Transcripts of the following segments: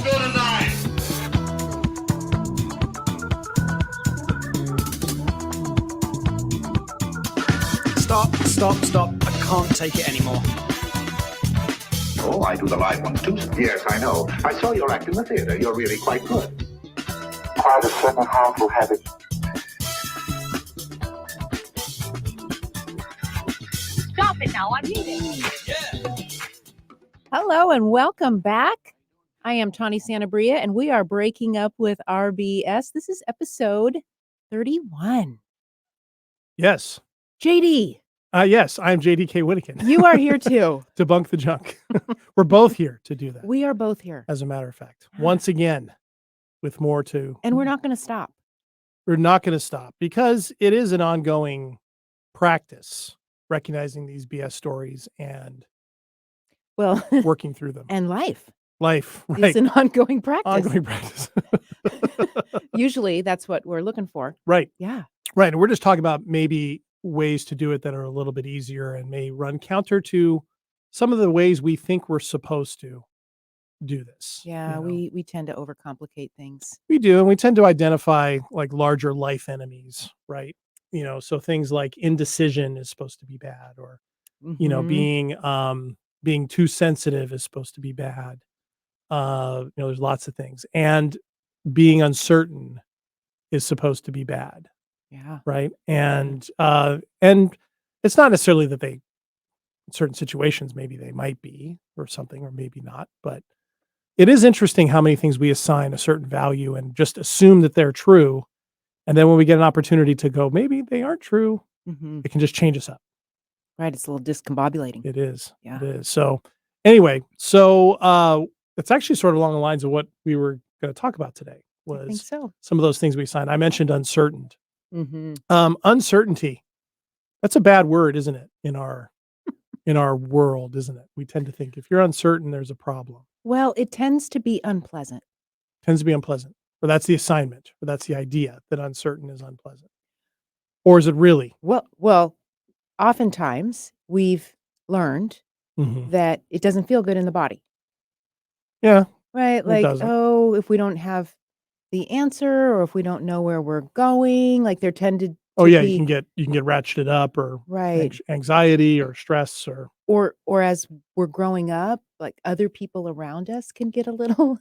go tonight. Stop. I can't take it anymore. Oh, I do the live one too. Yes, I know. I saw your act in the theater. You're really quite good. Quite a certain harmful habit. Stop it now, I'm leaving. Hello and welcome back. I am Tawny Santabria and we are breaking up with RBS. This is episode 31. Yes. JD. Yes, I'm JDK Whittakin. You are here too. To bunk the junk. We're both here to do that. We are both here. As a matter of fact. Once again, with more to... And we're not going to stop. We're not going to stop because it is an ongoing practice, recognizing these BS stories and working through them. And life. Life, right. It's an ongoing practice. Ongoing practice. Usually that's what we're looking for. Right. Yeah. Right. And we're just talking about maybe ways to do it that are a little bit easier and may run counter to some of the ways we think we're supposed to do this. Yeah, we tend to overcomplicate things. We do, and we tend to identify like larger life enemies, right? So things like indecision is supposed to be bad, or being too sensitive is supposed to be bad. There's lots of things, and being uncertain is supposed to be bad. Yeah. Right. And it's not necessarily that in certain situations, maybe they might be or something, or maybe not, but it is interesting how many things we assign a certain value and just assume that they're true. And then when we get an opportunity to go, maybe they aren't true, it can just change us up. Right. It's a little discombobulating. It is. Yeah. It is. So anyway, it's actually sort of along the lines of what we were going to talk about today I think was so. some of those things we assigned. I mentioned uncertain. Mm-hmm. Uncertainty. That's a bad word, isn't it? In our world, isn't it? We tend to think if you're uncertain, there's a problem. Well, it tends to be unpleasant. Or that's the assignment, or that's the idea that uncertain is unpleasant. Or is it really? Well, oftentimes we've learned that it doesn't feel good in the body. Yeah. Right. Like, if we don't have the answer, or if we don't know where we're going, like there tended to you be, can get ratcheted up, or right, anxiety or stress, or as we're growing up, like other people around us can get a little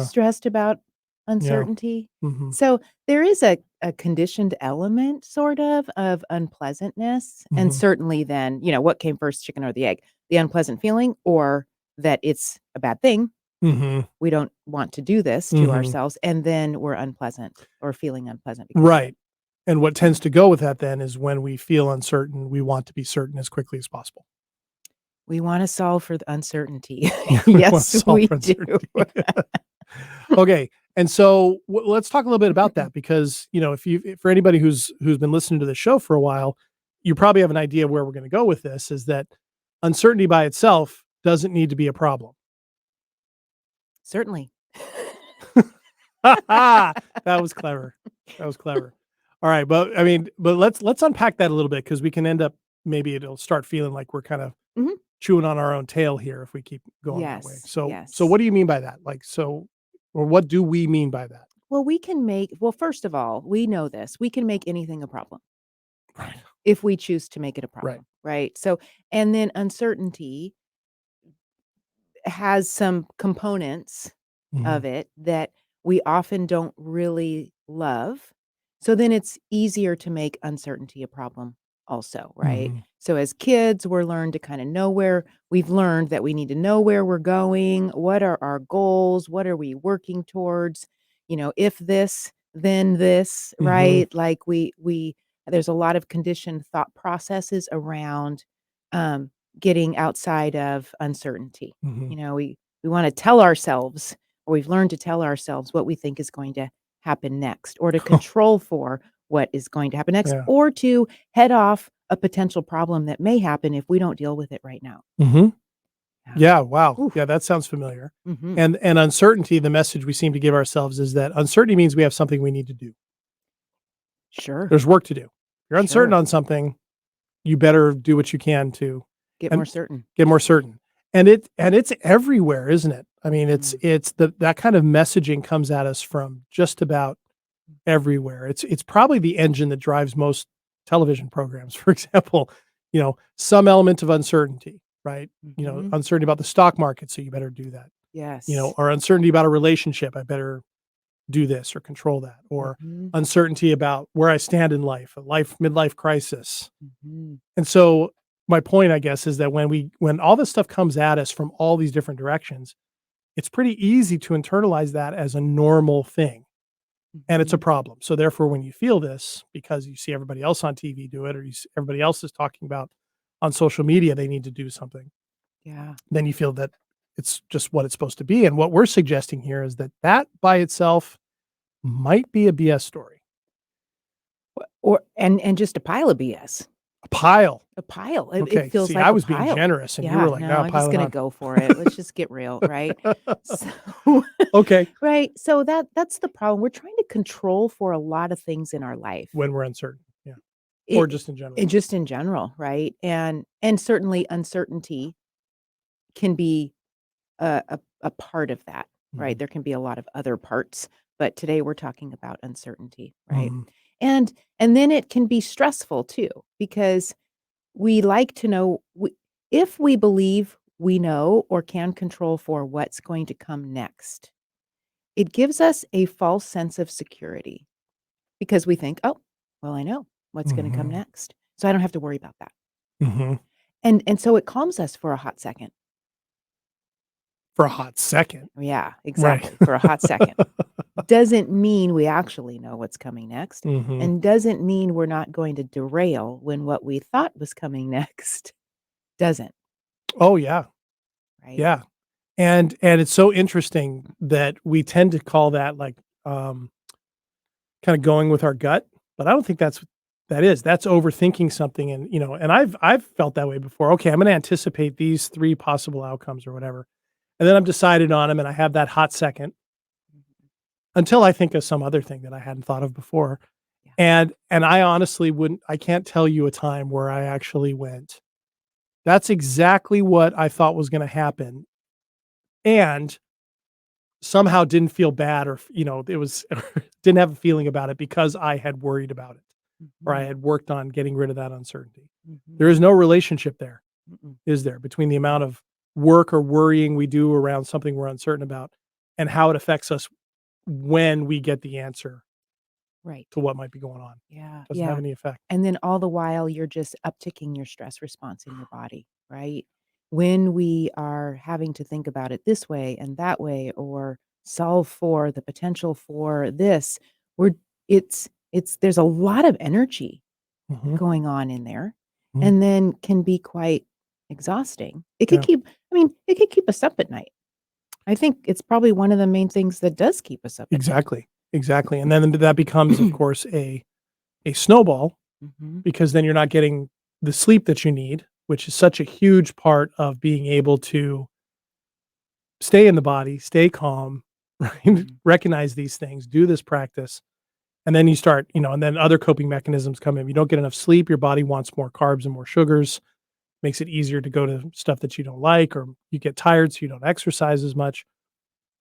stressed about uncertainty. Yeah. Mm-hmm. So there is a conditioned element sort of unpleasantness. And certainly then, what came first, chicken or the egg, the unpleasant feeling, or that it's a bad thing. We don't want to do this to ourselves, and then we're unpleasant or feeling unpleasant. Right. And what tends to go with that then is when we feel uncertain, we want to be certain as quickly as possible. We want to solve for the uncertainty. Yes, we do. Okay. And so let's talk a little bit about that, because, for anybody who's been listening to the show for a while, you probably have an idea where we're going to go with this, is that uncertainty by itself doesn't need to be a problem. Certainly. That was clever. All right. But let's unpack that a little bit, because we can end up, maybe it'll start feeling like we're kind of chewing on our own tail here if we keep going that way. So what do you mean by that? Or what do we mean by that? Well, first of all, we know this. We can make anything a problem. Right. If we choose to make it a problem. Right. So, and then uncertainty has some components of it that we often don't really love. So then it's easier to make uncertainty a problem also, right? So as kids, we've learned that we need to know where we're going, what are our goals, what are we working towards, if this, then this, right? Like there's a lot of conditioned thought processes around getting outside of uncertainty. We want to tell ourselves, or we've learned to tell ourselves what we think is going to happen next, or to control for what is going to happen next, or to head off a potential problem that may happen if we don't deal with it right now. Yeah. Wow. Oof. Yeah. That sounds familiar. And uncertainty, the message we seem to give ourselves is that uncertainty means we have something we need to do. Sure. There's work to do. If you're uncertain on something, you better do what you can to get more certain. And it's everywhere, isn't it? I mean, it's that kind of messaging comes at us from just about everywhere. It's probably the engine that drives most television programs. For example, some element of uncertainty, right? Mhm. Uncertainty about the stock market, so you better do that. Yes. Or uncertainty about a relationship, I better do this or control that, or Mhm. uncertainty about where I stand in life, a midlife crisis. Mhm. And so my point, I guess, is that when all this stuff comes at us from all these different directions, it's pretty easy to internalize that as a normal thing. And it's a Mhm. problem. So therefore, when you feel this, because you see everybody else on TV do it, or everybody else is talking about on social media, they need to do something, Yeah. then you feel that it's just what it's supposed to be. And what we're suggesting here is that by itself might be a BS story. Or just a pile of BS. A pile. A pile. It Okay. feels See, I like a was being pile. generous and you were Yeah, like, no, "No, I'm just pile it gonna on." go for it. Let's just get real, right? So Okay. right. So that's the problem. We're trying to control for a lot of things in our life. When we're uncertain. Yeah. Or It just in general. and just in general, right? And certainly uncertainty can be a part of that, right? Mhm. There can be a lot of other parts, but today we're talking about uncertainty, right? Mhm. And then it can be stressful too because we like to know if we believe we know or can control for what's going to come next. It gives us a false sense of security because we think, "Oh, well, I know what's going to come Mhm. next. So I don't have to worry about that." Mhm. And so it calms us for a hot second. For a hot second. Yeah, Right. exactly, for a hot second. Doesn't mean we actually know what's coming next, Mhm. and doesn't mean we're not going to derail when what we thought was coming next doesn't, Oh, yeah. right? Yeah. And it's so interesting that we tend to call that like, um, kinda going with our gut, but I don't think that's overthinking something and I've felt that way before. Okay, I'm gonna anticipate these 3 possible outcomes or whatever, and then I'm decided on them and I have that hot second Mhm. until I think of some other thing that I hadn't thought of before. Yeah. And I honestly I can't tell you a time where I actually went, "That's exactly what I thought was gonna happen," and somehow didn't feel bad or, it was didn't have a feeling about it because I had worried about it, or I Mhm. had worked on getting rid of that uncertainty. Mhm. There is no relationship there, Mm-mm. is there, between the amount of work or worrying we do around something we're uncertain about and how it affects us when we get the answer Right. to what might be going on. Yeah, Doesn't have yeah. any effect. And then all the while, you're just upticking your stress response in your body, right? When we are having to think about it this way and that way, or solve for the potential for this, we're there's a lot of energy Mhm, going on in there, mhm. and then can be quite exhausting. Yeah, It could keep us up at night. I think it's probably one of the main things that does keep us up at night. exactly, exactly, and then that becomes, of course, a snowball Mhm. because then you're not getting the sleep that you need, which is such a huge part of being able to stay in the body, stay calm, right? Mhm. Recognize these things, do this practice, and then you start, and then other coping mechanisms come in. If you don't get enough sleep, your body wants more carbs and more sugars, makes it easier to go to stuff that you don't like, or you get tired, so you don't exercise as much.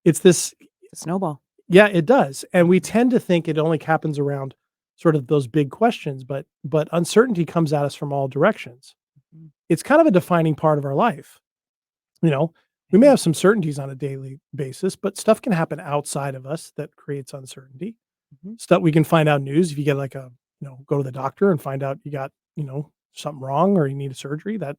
It's this, The snowball. yeah, it does. And we Mhm. tend to think it only happens around sort of those big questions, but uncertainty comes at us from all directions. Mhm. It's kind of a defining part of our life. You know, we may Yeah. have some certainties on a daily basis, but stuff can happen outside of us that creates uncertainty. Mhm. Stuff we can find out news if you get like go to the doctor and find out you got, something wrong or you need a surgery, that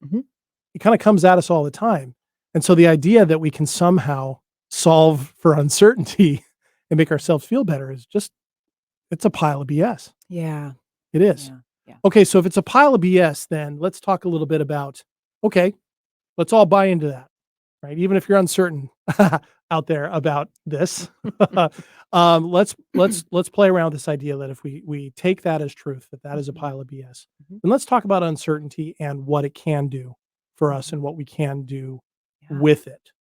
Mhm. it kind of comes at us all the time. And so the idea that we can somehow solve for uncertainty and make ourselves feel better is just, it's a pile of BS. Yeah. It is. Yeah. Yeah. Okay, so if it's a pile of BS, then let's talk a little bit about, okay, let's all buy into that, right? Even if you're uncertain out there about this, let's play around with this idea that if we take that as truth, that is a Mhm. pile of BS, Mhm. then let's talk about uncertainty and what it can do for us and Mhm. what we can do Yeah. with it.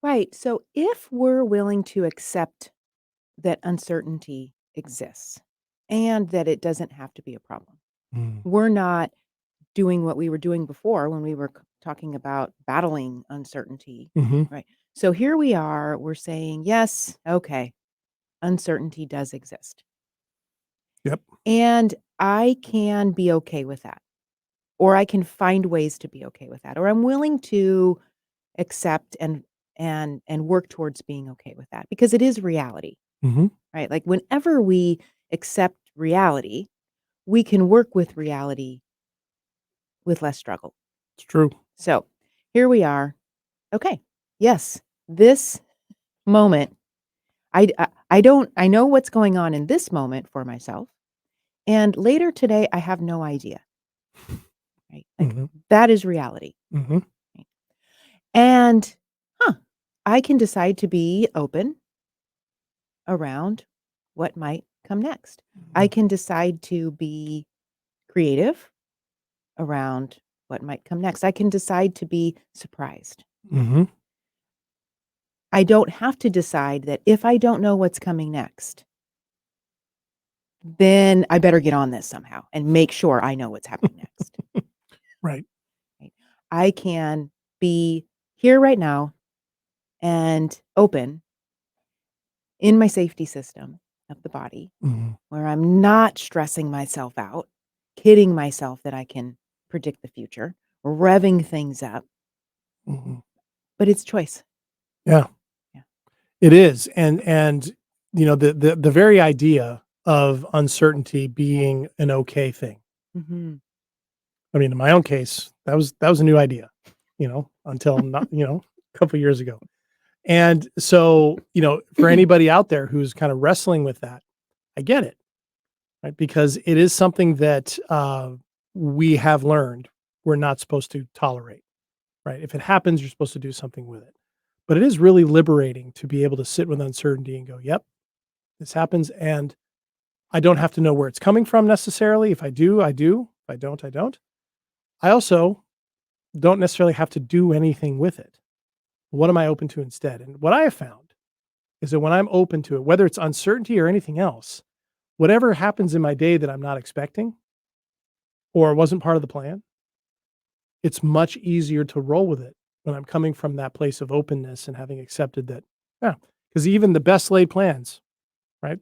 Right. So if we're willing to accept that uncertainty exists and that it doesn't have to be a problem, Mm. we're not doing what we were doing before when we were talking about battling uncertainty, Mhm. right? So here we are, we're saying, yes, okay, uncertainty does exist. Yep. And I can be okay with that, or I can find ways to be okay with that, or I'm willing to accept and work towards being okay with that because it is reality, Mhm. right? Like whenever we accept reality, we can work with reality with less struggle. It's true. So here we are. Okay. Yes, this moment, I know what's going on in this moment for myself. And later today, I have no idea. Right. Like Mhm. that is reality. Mhm. Right? And I can decide to be open around what might come next. I can decide to be creative around what might come next. I can decide to be surprised. Mhm. I don't have to decide that if I don't know what's coming next, then I better get on this somehow and make sure I know what's happening next. Right. Right? I can be here right now and open in my safety system of the body Mhm. where I'm not stressing myself out, kidding myself that I can predict the future, revving things up, Mhm. but it's choice. Yeah. Yeah. It is, and the very idea of uncertainty being an okay thing. Mhm. I mean, in my own case, that was a new idea, until not, a couple years ago. And so, for anybody out there who's kind of wrestling with that, I get it, right? Because it is something that we have learned we're not supposed to tolerate, right? If it happens, you're supposed to do something with it. But it is really liberating to be able to sit with uncertainty and go, yep, this happens. And I don't have to know where it's coming from necessarily. If I do, I do. If I don't, I don't. I also don't necessarily have to do anything with it. What am I open to instead? And what I have found is that when I'm open to it, whether it's uncertainty or anything else, whatever happens in my day that I'm not expecting or wasn't part of the plan, it's much easier to roll with it when I'm coming from that place of openness and having accepted that, yeah, because even the best laid plans, right?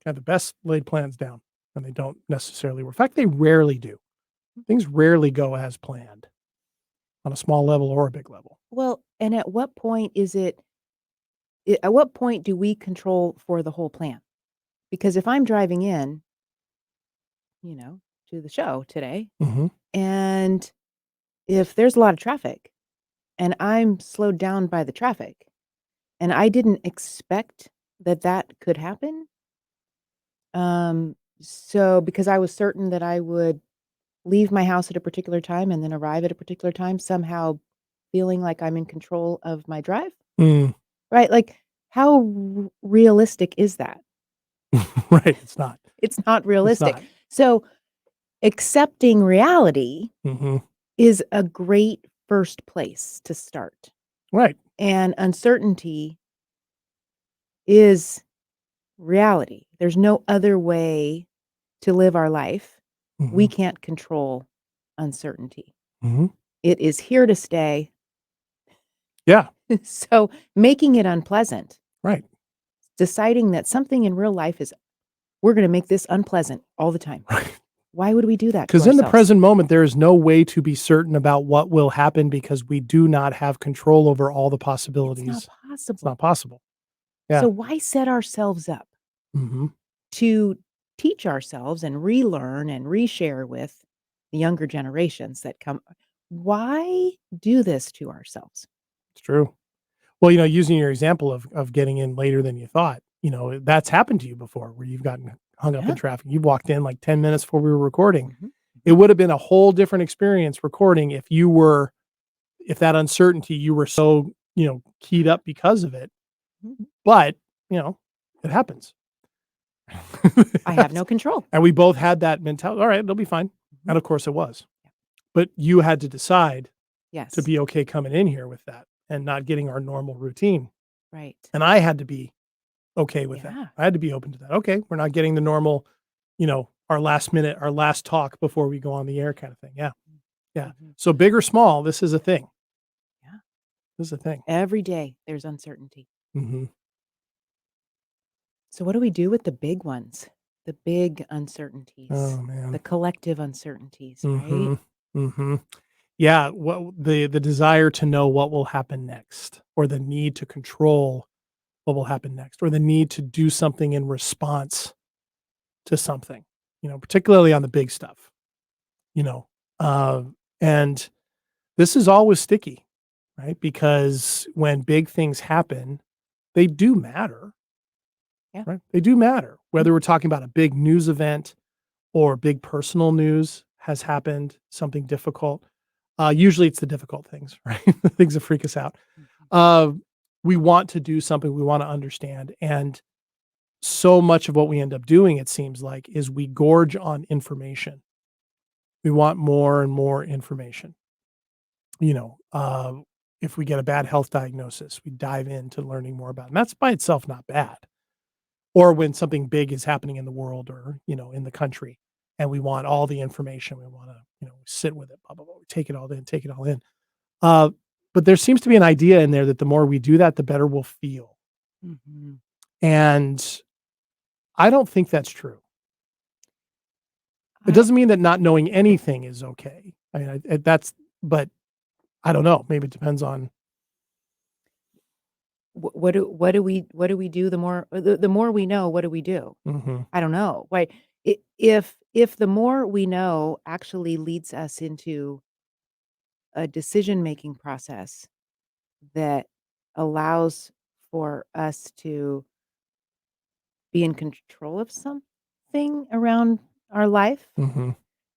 Have the best laid plans down and they don't necessarily work. In fact, they rarely do. Things rarely go as planned on a small level or a big level. Well, and at what point is at what point do we control for the whole plan? Because if I'm driving in, you know, to the show today, Mhm. and if there's a lot of traffic and I'm slowed down by the traffic and I didn't expect that that could happen, so because I was certain that I would leave my house at a particular time and then arrive at a particular time, somehow feeling like I'm in control of my drive, Mm. right? Like, how realistic is that? Right, it's not. It's not It's realistic. not. So, accepting reality Mhm. is a great first place to start. Right. And uncertainty is reality. There's no other way to live our life. We Mhm. can't control uncertainty. Mhm. It is here to stay. Yeah, So, making it unpleasant, right. deciding that something in real life is we're going to make this unpleasant all the time. Right. Why would we do that to Because in the ourselves? present moment, there is no way to be certain about what will happen because we do not have control over all the It's not possibilities. It's possible. not possible. Yeah. So, why set ourselves up Mhm. to teach ourselves and relearn and reshare with the younger generations that come? Why do this to ourselves? It's true. Well, using your example of getting in later than you thought, that's happened to you before where you've gotten hung up in Yeah. traffic. You walked in like 10 minutes before we were recording. Mhm. It would have been a whole different experience recording if that uncertainty you were so, keyed up because of it. Mhm. But, you know, it happens. I have no control. And we both had that mentality. All right, it'll be fine. Mhm. And of course it was. But you had to decide to Yes. be okay coming in here with that and not getting our normal routine. Right. And I had to be okay with that. Yeah. I had to be open to that. Okay, we're not getting the normal, our last minute, our last talk before we go on the air kind of thing. Yeah. Yeah. Mhm. So big or small, this is a thing. Yeah. This is the thing. Every day there's uncertainty. Hmm. So what do we do with the big ones? The big uncertainties, Oh the man. collective uncertainties, right? Hmm. Hmm. Yeah. What the desire to know what will happen next, or the need to control what will happen next, or the need to do something in response to something, particularly on the big stuff, you know. Uh, and this is always sticky, right? Because when big things happen, they do matter, Yeah. right? They do matter. Whether we're talking about a big news event or big personal news has happened, something difficult. Usually it's the difficult things, right? The things that freak us out. Mhm. Uh, we want to do something, we want to understand. And so much of what we end up doing, it seems like, is we gorge on information. We want more and more information. You know, uh, if we get a bad health diagnosis, we dive into learning more about it. And that's by itself not bad. Or when something big is happening in the world, or, in the country, and we want all the information. We want to, sit with it, blah, blah, blah. We take it all in, take it all in. Uh, but there seems to be an idea in there that the more we do that, the better we'll feel. Mhm. And I don't think that's true. It I doesn't mean that not knowing anything is okay. I mean, but I don't know. Maybe it depends on. what do we do the more we know, what do we do? Mhm, I don't know. Why if the more we know actually leads us into a decision-making process that allows for us to be in control of something around our life, mhm.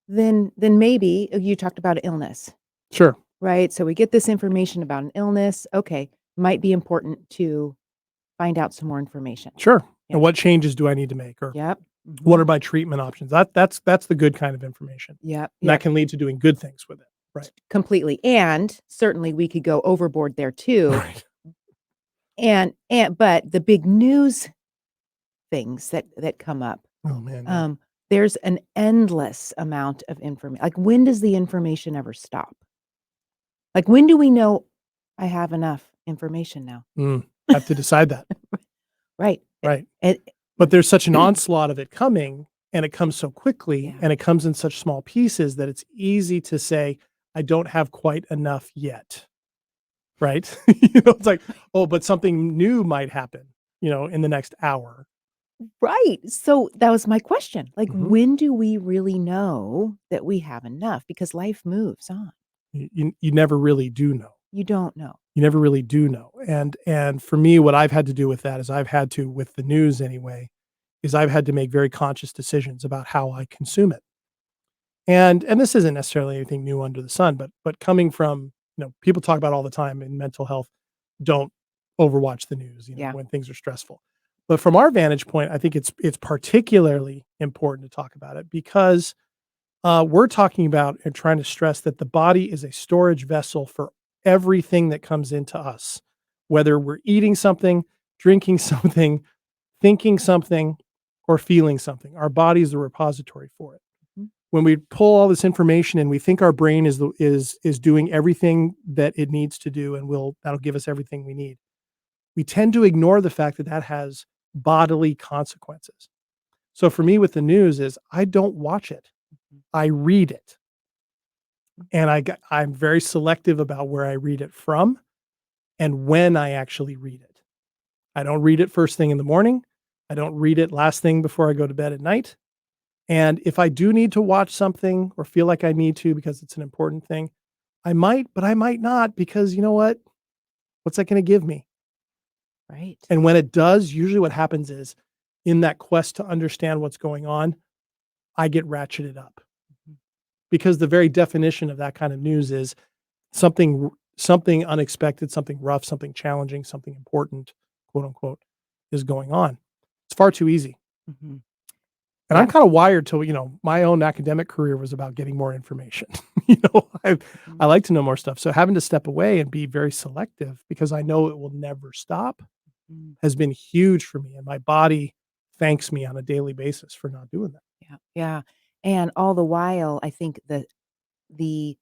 then maybe you talked about illness, Sure, right? So we get this information about an illness. Okay, might be important to find out some more information. sure. Yeah. And what changes do I need to make, or Yep. what Mhm. are my treatment options? That's the good kind of information. Yep. And that Yep. can lead to doing good things with it. Right. Completely. And certainly we could go overboard there too. Right. And but the big news things that come up, Oh, man, yeah. um, there's an endless amount of information. Like, when does the information ever stop? Like, when do we know I have enough information now? Have to decide that. Right. Right. And But there's such an onslaught of it coming, and it comes so quickly, yeah. and it comes in such small pieces that it's easy to say, "I don't have quite enough yet." Right? It's like, "Oh, but something new might happen, in the next hour." Right. So that was my question. Like, Mhm. when do we really know that we have enough? Because life moves on. You never really do know. You don't know. You never really do know. And for me, what I've had to do with that is I've had to, with the news anyway, is I've had to make very conscious decisions about how I consume it. And this isn't necessarily anything new under the sun, but coming from, people talk about all the time in mental health, don't overwatch the news, Yeah. when things are stressful. But from our vantage point, I think it's particularly important to talk about it because we're talking about and trying to stress that the body is a storage vessel for everything that comes into us, whether we're eating something, drinking something, thinking something, or feeling something. Our body is the repository for it. Mhm. When we pull all this information and we think our brain is doing everything that it needs to do, and that'll give us everything we need, we tend to ignore the fact that that has bodily consequences. So for me with the news is I don't watch it. Mhm. I read it. And I'm very selective about where I read it from and when I actually read it. I don't read it first thing in the morning. I don't read it last thing before I go to bed at night. And if I do need to watch something or feel like I need to because it's an important thing, I might, but I might not because you know what? What's that going to give me? Right. And when it does, usually what happens is in that quest to understand what's going on, I get ratcheted up Mhm. because the very definition of that kind of news is something unexpected, something rough, something challenging, something important, quote unquote, is going on. It's far too easy. Mhm. And I'm Yeah. kind of wired to, my own academic career was about getting more information. I Mhm. like to know more stuff. So having to step away and be very selective because I know it will never stop Mhm. has been huge for me. And my body thanks me on a daily basis for not doing that. Yeah. Yeah. And all the while, I think that the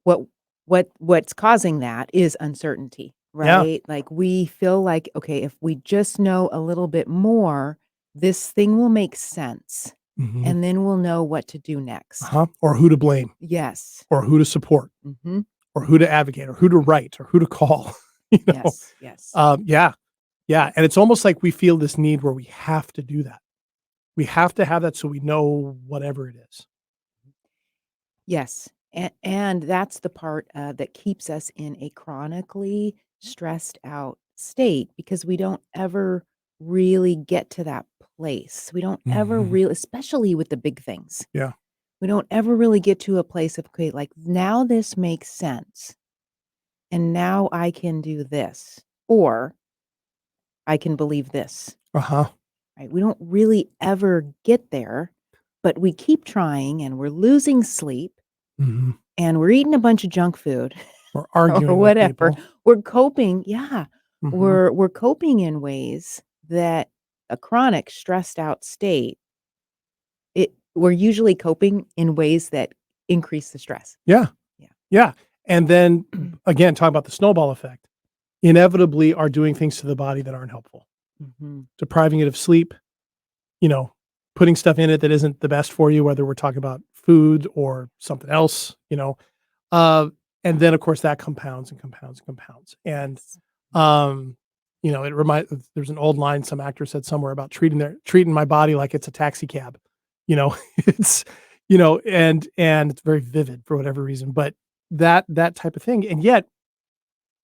what what's causing that is uncertainty, Yeah. right? Like we feel like, okay, if we just know a little bit more, this thing will make sense, Mhm. and then we'll know what to do next. Or who to blame, Yes. or who to support, Mhm. or who to advocate, or who to write, or who to call, you know? Yes, yes. Yeah. Yeah, and it's almost like we feel this need where we have to do that. We have to have that so we know whatever it is. Yes, and that's the part, that keeps us in a chronically stressed out state because we don't ever really get to that place. We don't ever Mhm. really, especially with the big things. Yeah. We don't ever really get to a place of, "Okay, like, now this makes sense, and now I can do this, or I can believe this," Uh-huh. right? We don't really ever get there, but we keep trying, and we're losing sleep, Mhm. and we're eating a bunch of junk food Or or arguing with whatever. people. We're coping, yeah. Mhm. We're coping in ways that a chronic stressed out state, we're usually coping in ways that increase the stress. Yeah. Yeah. Yeah, and then, again, talking about the snowball effect, inevitably are doing things to the body that aren't helpful. Mhm. Depriving it of sleep, you know, putting stuff in it that isn't the best for you, whether we're talking about food or something else, uh, and then, of course, that compounds and compounds and compounds, and, Yes. um, there's an old line some actor said somewhere about treating my body like it's a taxi cab, you know, it's, and it's very vivid for whatever reason, but that type of thing, and yet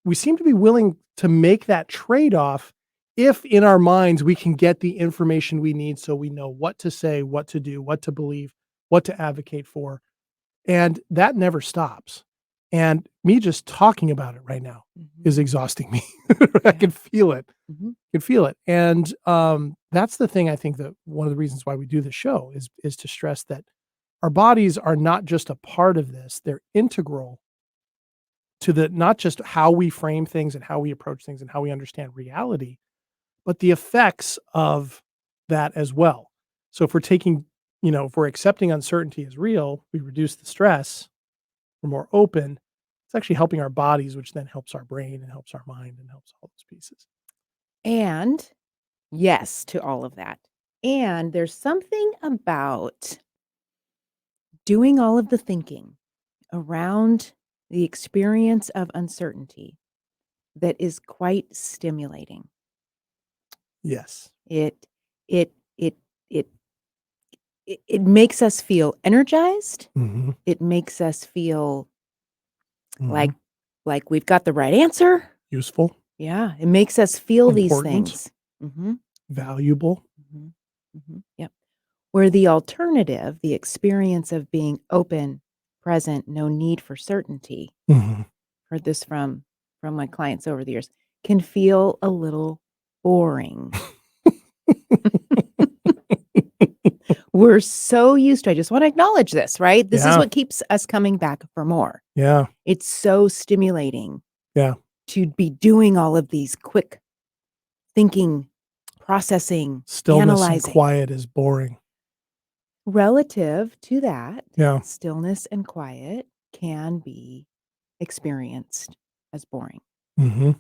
we seem to be willing to make that trade-off if in our minds we can get the information we need so we know what to say, what to do, what to believe, what to advocate for, and that never stops. And me just talking about it right now Mhm. is exhausting me. I Yeah. can feel it. Mhm. Can feel it. And that's the thing I think that one of the reasons why we do the show is to stress that our bodies are not just a part of this, they're integral to the not just how we frame things and how we approach things and how we understand reality, but the effects of that as well. So if we're accepting uncertainty as real, we reduce the stress, we're more open. It's actually helping our bodies, which then helps our brain and helps our mind and helps all those pieces. And yes to all of that. And there's something about doing all of the thinking around the experience of uncertainty that is quite stimulating. Yes. It it it it it makes us feel energized. Mhm. It makes us feel like Mhm. like we've got the right answer. Useful, Yeah, it makes us feel these important, things. Mhm, valuable. mhm, yep. Where the alternative, the experience of being open, present, no need for certainty, Mhm. heard this from my clients over the years, can feel a little boring. We're so used to I just wanna acknowledge this, right? This is Yeah. what keeps us coming back for more. Yeah. It's so stimulating Yeah. to be doing all of these quick thinking, processing, Stillness and analyzing. quiet is boring. Relative to that, Yeah. stillness and quiet can be experienced as boring. Mhm.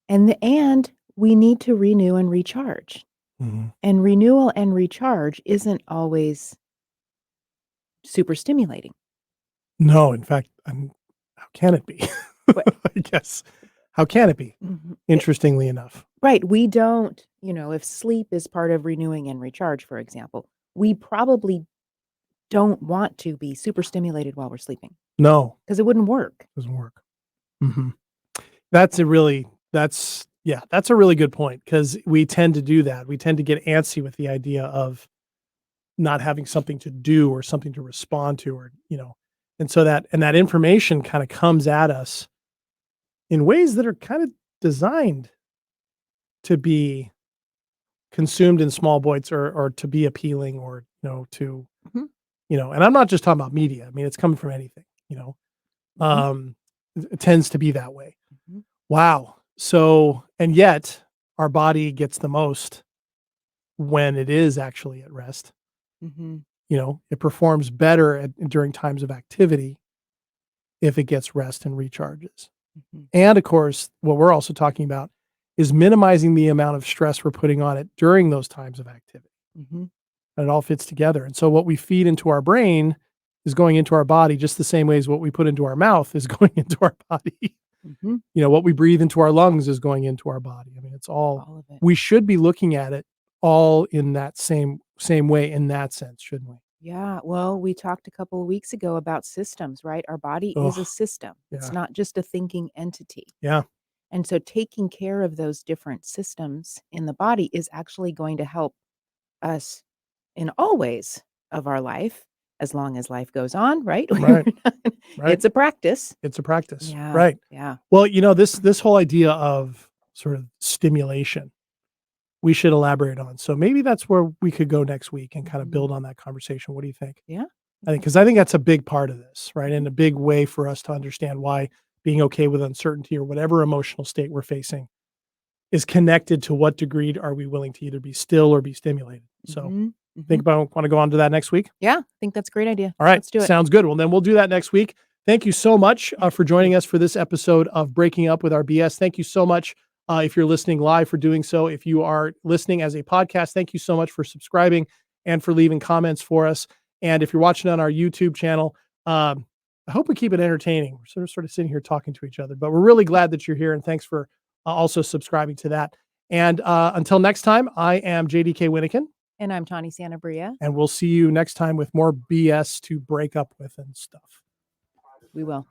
And we need to renew and recharge. Mhm. And renewal and recharge isn't always super stimulating. No, in fact, how can it be? But I guess. How can it be? mhm, Interestingly enough. right, we don't, if sleep is part of renewing and recharge, for example, we probably don't want to be super stimulated while we're sleeping No, because it wouldn't work. doesn't work. Mhm. That's a really good point because we tend to do that. We tend to get antsy with the idea of not having something to do or something to respond to and so that information kinda comes at us in ways that are kind of designed to be consumed in small bites or to be appealing or, Mhm, and I'm not just talking about media. I mean, it's coming from anything. mhm, Um, it tends to be that way. mhm, Wow. So, and yet our body gets the most when it is actually at rest. mhm. It performs better during times of activity. if it gets rest and recharges. Mhm. And of course, what we're also talking about is minimizing the amount of stress we're putting on it during those times of activity. Mhm. And it all fits together. And so what we feed into our brain is going into our body just the same way as what we put into our mouth is going into our body. Mhm. What we breathe into our lungs is going into our body. I mean, it's all All of it. we should be looking at it all in that same way in that sense, shouldn't we? Yeah. Well, we talked a couple of weeks ago about systems, right? Our body is a Ugh, system. It's yeah. not just a thinking entity. Yeah. And so taking care of those different systems in the body is actually going to help us in all ways of our life, as long as life goes on, right? Right. Right. It's a practice. It's a practice. Yeah. Right. Yeah. Well, this whole idea of sort of stimulation, we should elaborate on. So maybe that's where we could go next week and kind of Mhm. build on that conversation. What do you think? Yeah. Because I think that's a big part of this, right? And a big way for us to understand why being okay with uncertainty or whatever emotional state we're facing is connected to what degree are we willing to either be still or be stimulated. So Mhm. think Mhm. about, want to go on to that next week? Yeah. I think that's a great idea. All right. Let's do it. Sounds good. Well, then we'll do that next week. Thank you so much for joining us for this episode of Breaking Up with Our BS. Thank you so much if you're listening live for doing so. If you are listening as a podcast, thank you so much for subscribing and for leaving comments for us. And if you're watching on our YouTube channel, I hope we keep it entertaining. We're sort of sitting here talking to each other, but we're really glad that you're here. And thanks for also subscribing to that. And until next time, I am JDK Winnikin. And I'm Tawny Santabria. And we'll see you next time with more BS to break up with and stuff. We will.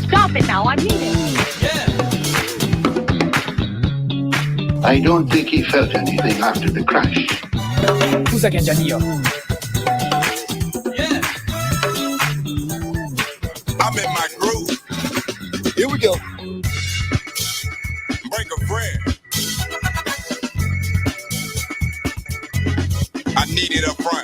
Stop it now, I mean it. I don't think he felt anything after the crash. Who's that Janio? I'm in my groove. Here we go. Break a friend. I need it up front.